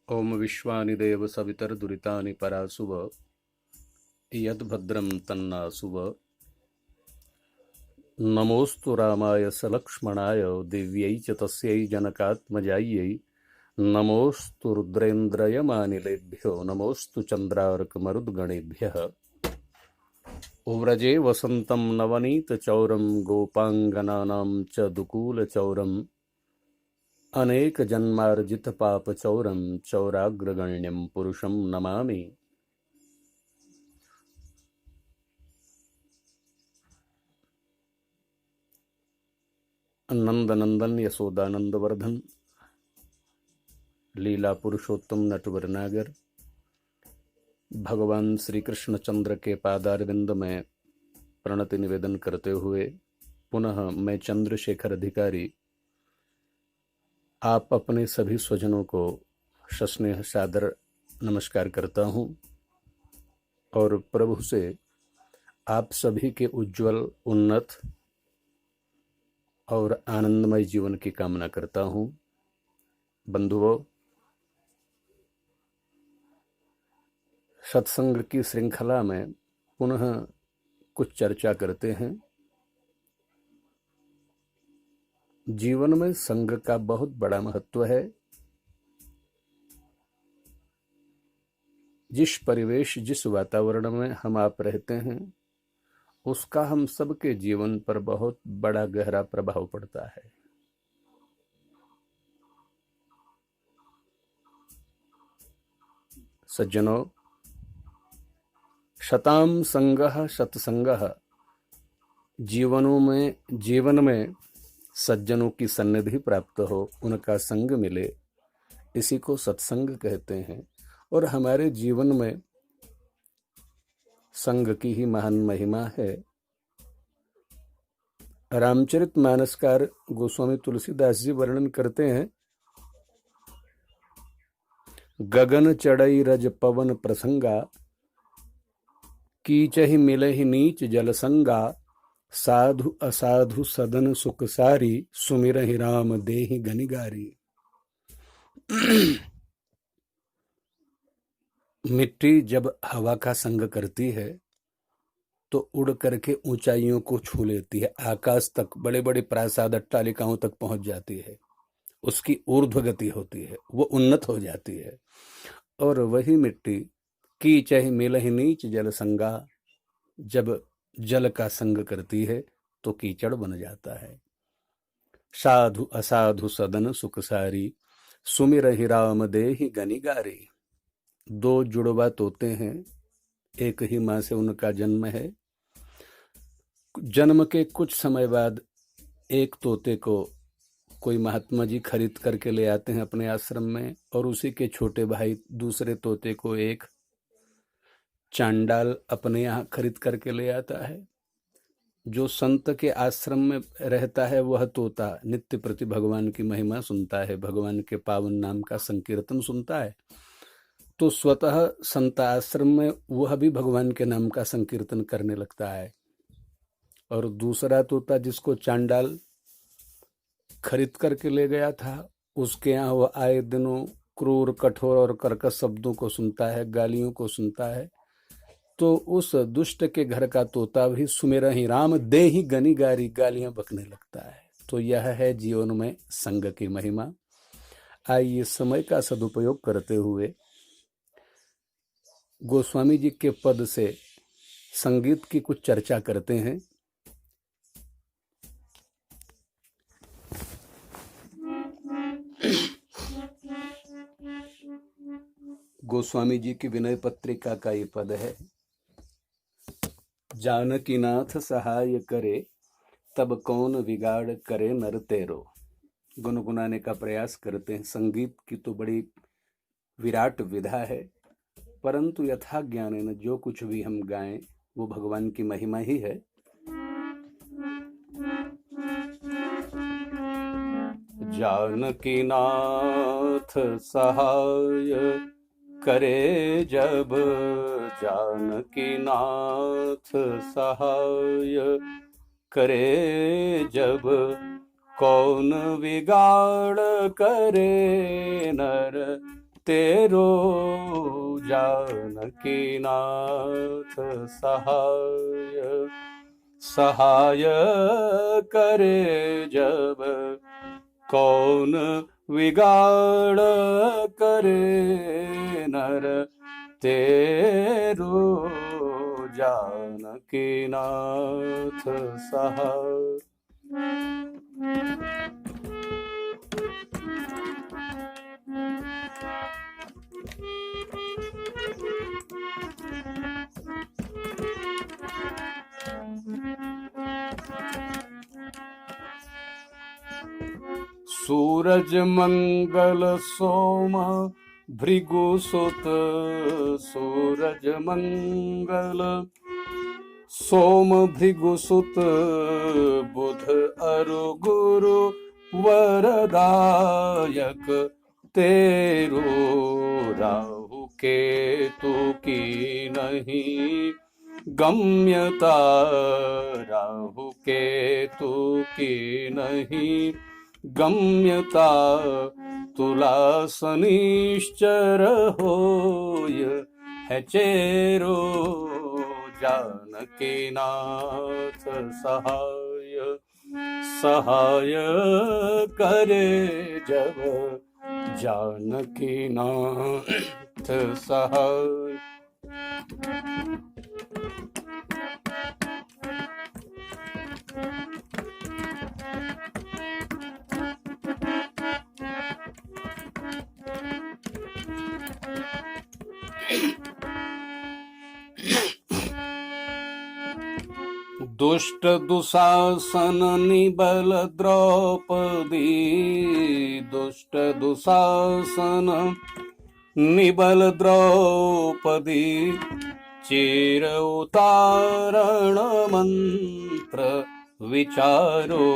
ओम विश्वानि देव सवितर्दुरितानि परासुव यद्भद्रं तन्नासुव। नमोऽस्तु रामाय सलक्ष्मणाय दिव्यै च तस्यै जनकात्मजायै। नमोऽस्तु रुद्रेन्द्रयमानिलेभ्यो नमोऽस्तु चन्द्रार्कमरुद्गणेभ्यः। व्रजे वसन्तं नवनीतचौरं गोपाङ्गनानां च दुकूलचौरम् अनेकजन्मार्जितपापचौरं चौराग्रगण्यं पुरुषं नमामि। नंदनंदन यशोदानंदवर्धन लीला पुरुषोत्तम नटवर नागर भगवान श्री कृष्णचंद्र के पादारविंद में प्रणति निवेदन करते हुए पुनः मैं चंद्रशेखर अधिकारी आप अपने सभी स्वजनों को सस्नेह सादर नमस्कार करता हूं और प्रभु से आप सभी के उज्जवल उन्नत और आनंदमय जीवन की कामना करता हूं। बंधुओं, सत्संग की श्रृंखला में पुनः कुछ चर्चा करते हैं। जीवन में संग का बहुत बड़ा महत्व है। जिस परिवेश जिस वातावरण में हम आप रहते हैं उसका हम सबके जीवन पर बहुत बड़ा गहरा प्रभाव पड़ता है। सज्जनों, शताम संगः सत्संगः, जीवन में सज्जनों की सन्निधि प्राप्त हो, उनका संग मिले, इसी को सत्संग कहते हैं। और हमारे जीवन में संग की ही महान महिमा है। रामचरितमानसकार गोस्वामी तुलसीदास जी वर्णन करते हैं, गगन चढ़ई रज पवन प्रसंगा, कीचहि मिलहि नीच जलसंगा, साधु असाधु सदन सुख सारी, सुमिरहि राम देहि गनिगारी। मिट्टी जब हवा का संग करती है तो उड़ करके ऊंचाइयों को छू लेती है, आकाश तक, बड़े बड़े प्रासाद अट्टालिकाओं तक पहुंच जाती है, उसकी ऊर्ध्व गति होती है, वो उन्नत हो जाती है। और वही मिट्टी की चाहे मिलहि नीच जल संगा, जब जल का संग करती है तो कीचड़ बन जाता है। साधु असाधु सदन सुख सारी, सुमिरहि राम देहि गनिगारी। दो जुड़वा तोते हैं, एक ही माँ से उनका जन्म है। जन्म के कुछ समय बाद एक तोते को कोई महात्मा जी खरीद करके ले आते हैं अपने आश्रम में, और उसी के छोटे भाई दूसरे तोते को एक चांडाल अपने यहाँ खरीद करके ले आता है। जो संत के आश्रम में रहता है वह तोता नित्य प्रति भगवान की महिमा सुनता है, भगवान के पावन नाम का संकीर्तन सुनता है, तो स्वतः संत आश्रम में वह भी भगवान के नाम का संकीर्तन करने लगता है। और दूसरा तोता जिसको चांडाल खरीद करके ले गया था, उसके यहाँ वह आए दिनों क्रूर कठोर और कर्कश शब्दों को सुनता है, गालियों को सुनता है। तो उस दुष्ट के घर का तोता भी सुमिरहि राम देहि गनिगारी, गालियां बकने लगता है। तो यह है जीवन में संग की महिमा। आइए समय का सदुपयोग करते हुए गोस्वामी जी के पद से संगीत की कुछ चर्चा करते हैं। गोस्वामी जी की विनय पत्रिका का ये पद है, जानकीनाथ सहाय करे, तब कौन बिगाड़ करे नर तेरो। गुनगुनाने का प्रयास करते हैं। संगीत की तो बड़ी विराट विधा है, परंतु यथा ज्ञानेन जो कुछ भी हम गाएं वो भगवान की महिमा ही है। जानकीनाथ सहाय करे जब, जानकीनाथ सहाय करे जब, कौन बिगाड़ करे नर तेरो जानकी नाथ सहाय। सहाय करे जब कौन विगाड़ करे नर, तेरो जानकी नाथ सहाय। सूरज मंगल सोम भृगुसुत, सूरज मंगल सोम भृगुसुत, बुध अरु गुरु वरदायक, तेरो राहु केतु की नहीं गम्यता, राहु केतु की नहीं गम्यता, तुला शनिश्चर होय है चेरो जानकी नाथ सहाय। सहाय करे जब जानकी नाथ सहाय। दुष्ट दुशासन निबल द्रौपदी, दुष्ट दुशासन निबल द्रौपदी, चिर उतारण मंत्र विचारो,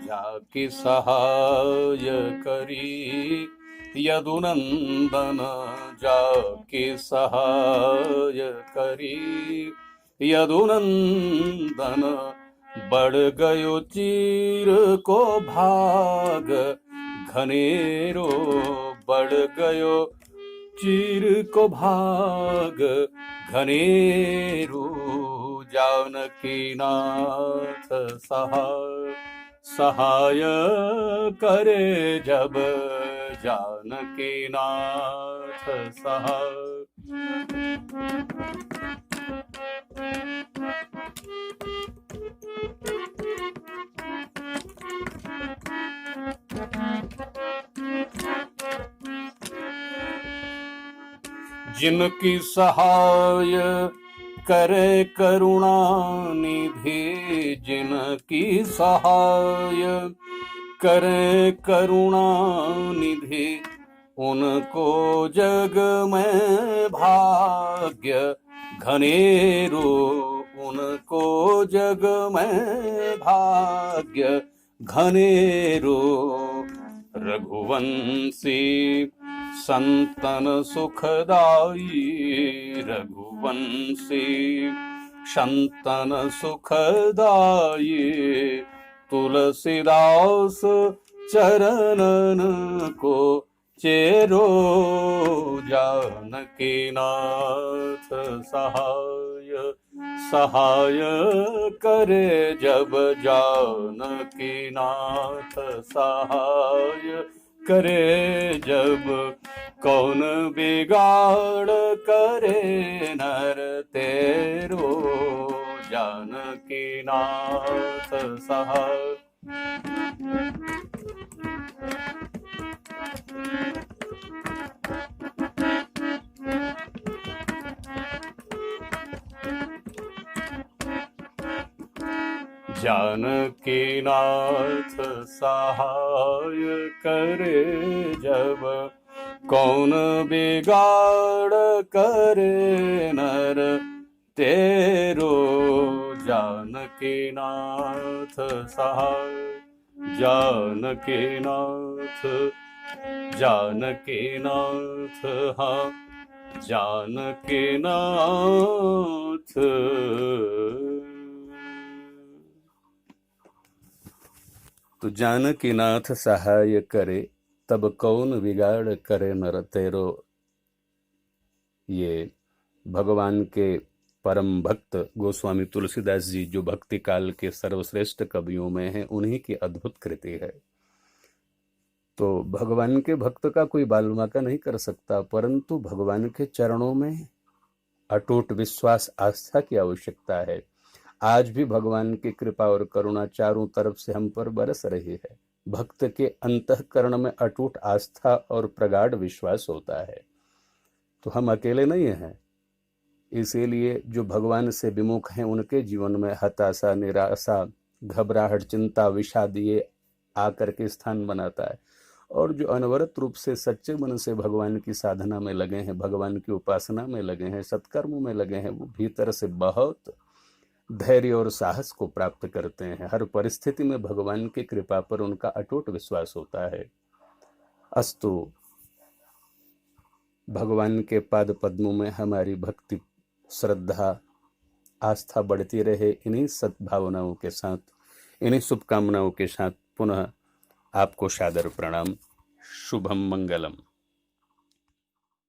जाकी सहाय करी यदुनंदन, जाकी सहाय करी यदुनंदन, बढ़ गयो चीर को भाग घनेरो, बढ़ गयो चीर को भाग घनेरो, जानकी नाथ सहाय। सहाय करे जब जानकी नाथ सहाय। जिनकी सहाय करे करुणा निधि, जिनकी सहाय करे करुणा निधि, उनको जग में भाग्य घनेरो, उनको जग में भाग्य घनेरो, रघुवंशी संतन सुखदाई, रघुवंशी संतन सुखदाई, तुलसीदास चरणन को चेरो, जानकी नाथ सहाय। सहाय करे जब जानकी नाथ सहाय करे जब, कौन बिगाड़ करे नर, तेरो जानकी नाथ सहाय। जानकी नाथ सहाय करे जब, कौन बिगाड़ करे नर, तेरो जानकी नाथ सहाय। जानकी नाथ, जानकी नाथ, हाँ जानकी नाथ। तो जानकी नाथ सहाय करे तब कौन बिगाड़ करे नर तेरो। ये भगवान के परम भक्त गोस्वामी तुलसीदास जी, जो भक्ति काल के सर्वश्रेष्ठ कवियों में हैं, उन्हीं की अद्भुत कृति है। तो भगवान के भक्त का कोई बालवाका नहीं कर सकता, परंतु भगवान के चरणों में अटूट विश्वास आस्था की आवश्यकता है। आज भी भगवान की कृपा और करुणा चारों तरफ से हम पर बरस रही है। भक्त के अंतःकरण में अटूट आस्था और प्रगाढ़ विश्वास होता है, तो हम अकेले नहीं हैं। इसीलिए जो भगवान से विमुख हैं उनके जीवन में हताशा, निराशा, घबराहट, चिंता, विषाद ये आकर के स्थान बनाता है। और जो अनवरत रूप से सच्चे मन से भगवान की साधना में लगे हैं, भगवान की उपासना में लगे हैं, सत्कर्मों में लगे हैं, वो भीतर से बहुत धैर्य और साहस को प्राप्त करते हैं। हर परिस्थिति में भगवान की कृपा पर उनका अटूट विश्वास होता है। अस्तु, भगवान के पाद पद्मों में हमारी भक्ति, श्रद्धा, आस्था बढ़ती रहे। इन्हीं सद्भावनाओं के साथ, इन्हीं शुभकामनाओं के साथ पुनः आपको सादर प्रणाम। शुभम मंगलम।